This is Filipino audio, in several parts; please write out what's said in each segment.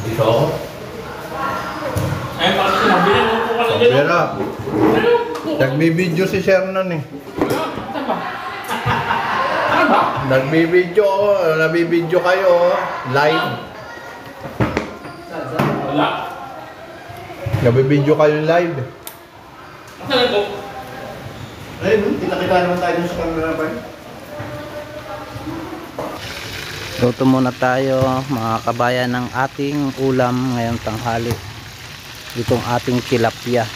Dito ako. Ay, bakit sinabi na mo po kasi dito? Pera. Nagbibideo si Shernan eh. Saan ba? Ano ba? Nagbibideo ako. Nabibideo kayo. Live. Wala. Nabibideo kayo live. Saan ito? Ayun, kita-kita naman tayo sa camera pa. Luto muna tayo mga kabayan ng ating ulam ngayong tanghali. Itong ating tilapia.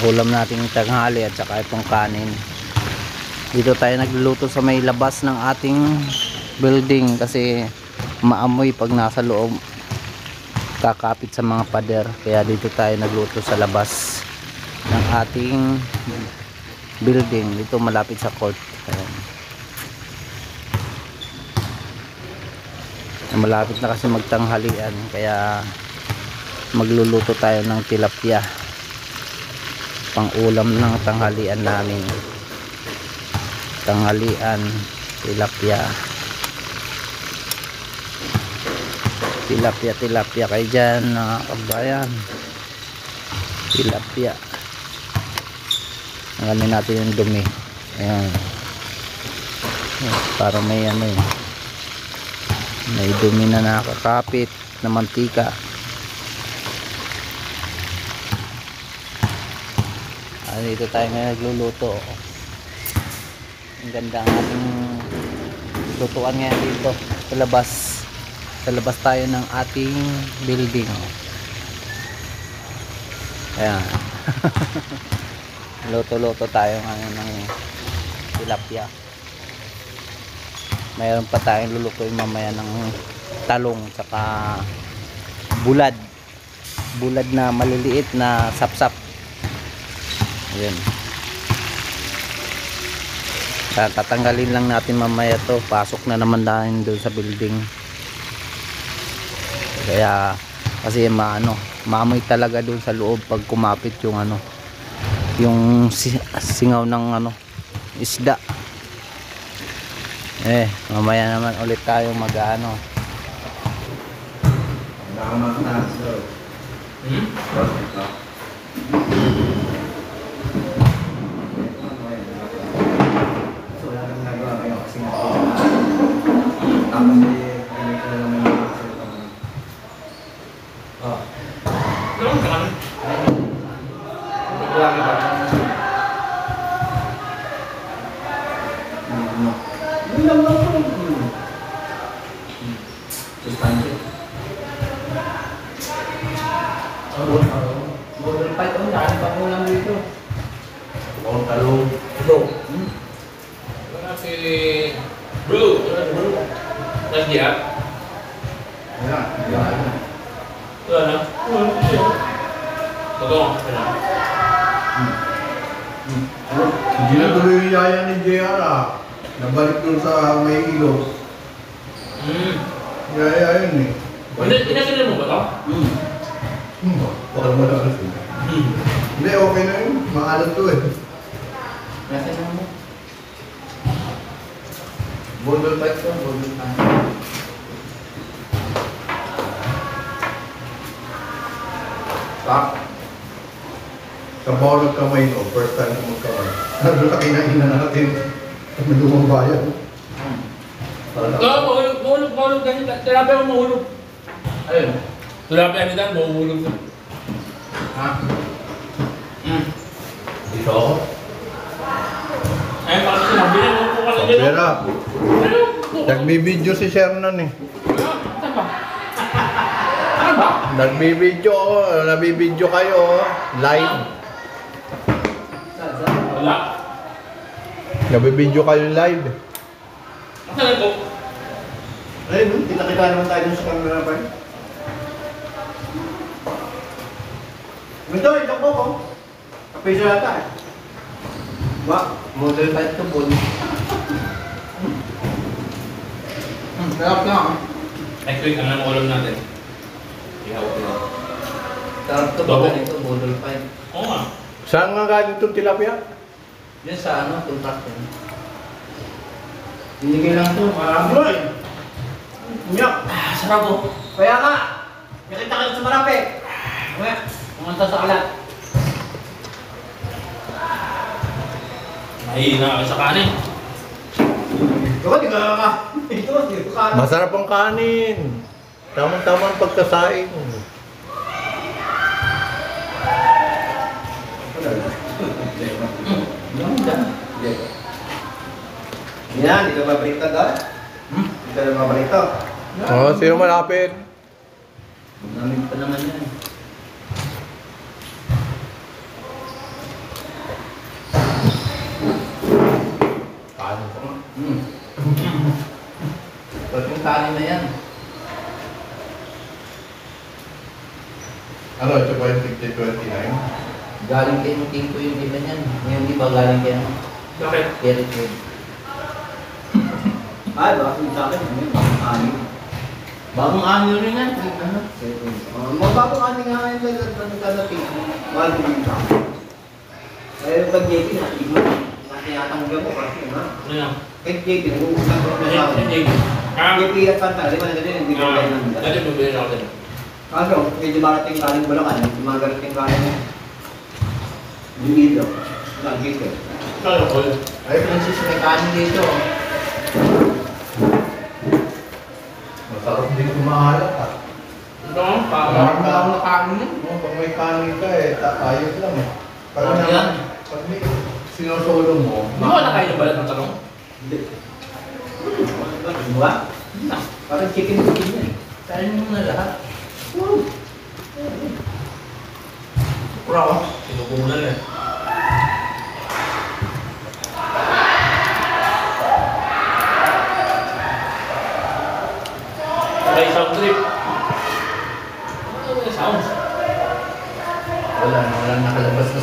Ulam nating tanghali at saka itong kanin. Dito tayo nagluluto sa may labas ng ating building kasi maamoy pag nasa loob. Kakapit sa mga pader. Kaya dito tayo nagluto sa labas ng ating building. Dito malapit sa court. Ayan. Malapit na kasi magtanghalian kaya magluluto tayo ng tilapia pang ulam ng tanghalian namin. Tanghalian tilapia kayo dyan mga kabayan. Tilapia ang natin yung dumi. Ayan, para may ano eh, may dumi na nakakapit na mantika. Dito tayo ngayon nagluluto. Ang ganda ang ating lutuan ngayon dito sa labas. Sa labas tayo ng ating building. Ayan. Luto-luto tayo ngayon ng tilapia. Mayroon pa tayong lulutuin mamaya ng talong saka bulad na maliliit na sapsap. Ayan. Tatanggalin lang natin mamaya to. Pasok na naman natin doon sa building. Kaya kasi maamoy talaga doon sa loob pag kumapit yung yung singaw ng isda. Mamaya naman ulit tayo mag-ano. Model 5 ang dami pa po lang dito. Ang talong. Ito. Wala si Blue. Nandiyan? Ayan. Wala na? Totoo. Hindi na tuloy yung yaya ni JR ah. Nabalik doon sa may ilog. Yaya yun eh. Inasinil mo ba ito? Baka mo na kasi. Hindi, okay na yun. Maalat to eh. Nasa na mo? Model 5 to, model 5. Tak. Sa bawal kamay no, first time ko magkamay. Naglaki na ina natin sa malumang bayan. Mahulog ganyan. Tilapia mo mahulog. Ayun. Tilapia ni Dan, mahulog na. Ha? Dito ako. Ay, bakit sinabi na mo po kasi dito? Pera. Nagbibideo si Shernan eh. Saan ba? Ano ba? Nagbibideo ako. Nabibideo kayo live. Wala. Nabibideo kayo live. Saan ito? Ayun, kita-kita naman tayo sa camera pa. Ito, ito po ko. Kapisa yata eh. Ba? Model 5 to, model. Sarap na. Next week, ang lang ulam natin. Ihaw ko lang. Sarap to, Babo. ganito, model 5. Oo nga. Saan nga galing itong tilapia? Yan sa contract yan. Binigay lang to, marami. Nyok! Sarap oh. Kaya nga! Nakita ka sa Marape! Kaya, pumunta sa kalat. Mahina ka sa kanin. Ikaw, di ka. Ito, di ka. Masarap ang kanin. Tamang-tamang pagkasain. Yan, di ka mabaliktad ah. Di ka na mabaliktad. Oo, sino malapit? Namin pa naman yan. Kanin ko nga. Tapos yung kanin na yan. Ano, ito ba yung 50-29? Galing kayo ng team ko yung iba niyan. Ngayon di ba galing kayo ng Bakit? Eric Wood. Ay, baka sa akin, ano? Bagong anyo rin yan. Ano? Mga bagong ating nga ngayon lang nagkadating. Mahal ko yung sa akin. Kaya pag JP na, iba. Kasi yatang mo kasi, ha? Ano yan? Kahit JP, nag-uusap ko na sa akin. JP at Panta, di ba na ganyan, hindi ko kayo nang Dati mabili ako din. Kaso, medyo marating galing Bulacan, medyo magarating galing Lumido. Nag-JP. Kaya ko yun. Ay, Francis, may kanin dito. Masarap din kumaalat ah. Ito nga, Parang Parang na kanin yan. Oo, pag may kanin ka ayos lang eh. Pag Ano yan? Pag may sinusolo mo, Hindi mo na kayo ng balat ng talong? Hindi. Ano ba? Parang chicken yan. Kain mo na lahat. Pura ko. Sinukulan eh. May sound trip. Ano yung sounds? Wala nakalabas na